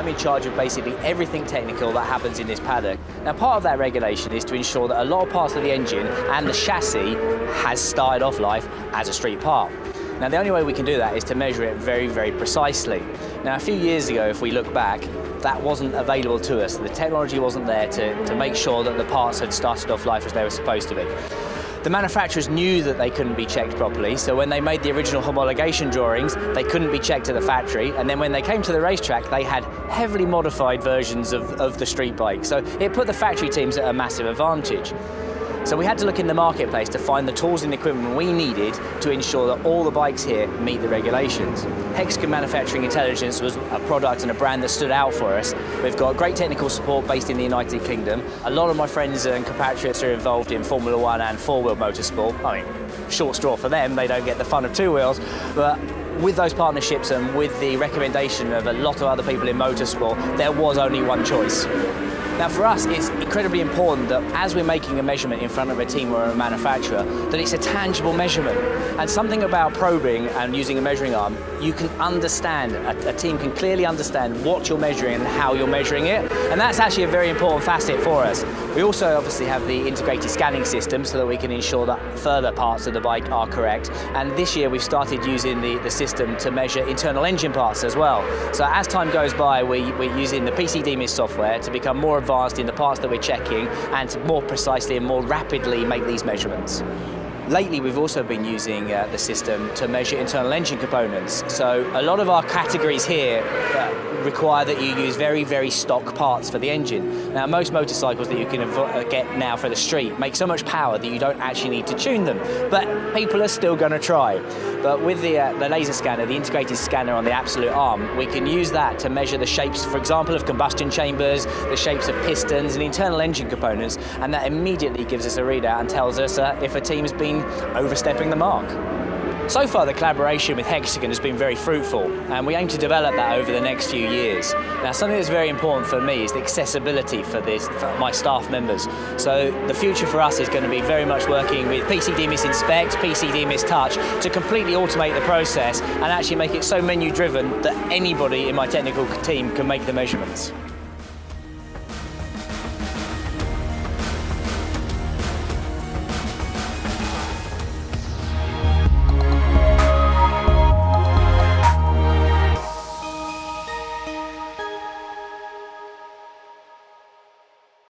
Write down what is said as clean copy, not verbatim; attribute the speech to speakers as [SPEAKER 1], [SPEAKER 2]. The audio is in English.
[SPEAKER 1] I'm in charge of basically everything technical that happens in this paddock. Now, part of that regulation is to ensure that a lot of parts of the engine and the chassis has started off life as a street part. Now, the only way we can do that is to measure it very, very precisely. Now, a few years ago, if we look back, that wasn't available to us. The technology wasn't there to make sure that the parts had started off life as they were supposed to be. The manufacturers knew that they couldn't be checked properly, so when they made the original homologation drawings, they couldn't be checked at the factory, and then when they came to the racetrack, they had heavily modified versions of the street bike. So it put the factory teams at a massive advantage. So we had to look in the marketplace to find the tools and the equipment we needed to ensure that all the bikes here meet the regulations. Hexagon Manufacturing Intelligence was a product and a brand that stood out for us. We've got great technical support based in the United Kingdom. A lot of my friends and compatriots are involved in Formula One and four-wheel motorsport. I mean, short straw for them, they don't get the fun of two wheels, but with those partnerships and with the recommendation of a lot of other people in motorsport, there was only one choice. Now, for us, it's incredibly important that as we're making a measurement in front of a team or a manufacturer, that it's a tangible measurement. And something about probing and using a measuring arm, you can understand, a team can clearly understand what you're measuring and how you're measuring it. And that's actually a very important facet for us. We also obviously have the integrated scanning system so that we can ensure that further parts of the bike are correct. And this year we've started using the system to measure internal engine parts as well. So as time goes by, we're using the PCDMIS software to become more advanced in the parts that we're checking and to more precisely and more rapidly make these measurements. Lately, we've also been using the system to measure internal engine components. So a lot of our categories here require that you use very, very stock parts for the engine. Now, most motorcycles that you can get now for the street make so much power that you don't actually need to tune them, but people are still going to try. But with the laser scanner, the integrated scanner on the absolute arm, we can use that to measure the shapes, for example, of combustion chambers, the shapes of pistons and internal engine components, and that immediately gives us a readout and tells us if a team's been overstepping the mark. So far, the collaboration with Hexagon has been very fruitful, and we aim to develop that over the next few years. Now, something that's very important for me is the accessibility for my staff members. So the future for us is going to be very much working with PCDMIS Inspect, PCDMIS Touch to completely automate the process and actually make it so menu-driven that anybody in my technical team can make the measurements.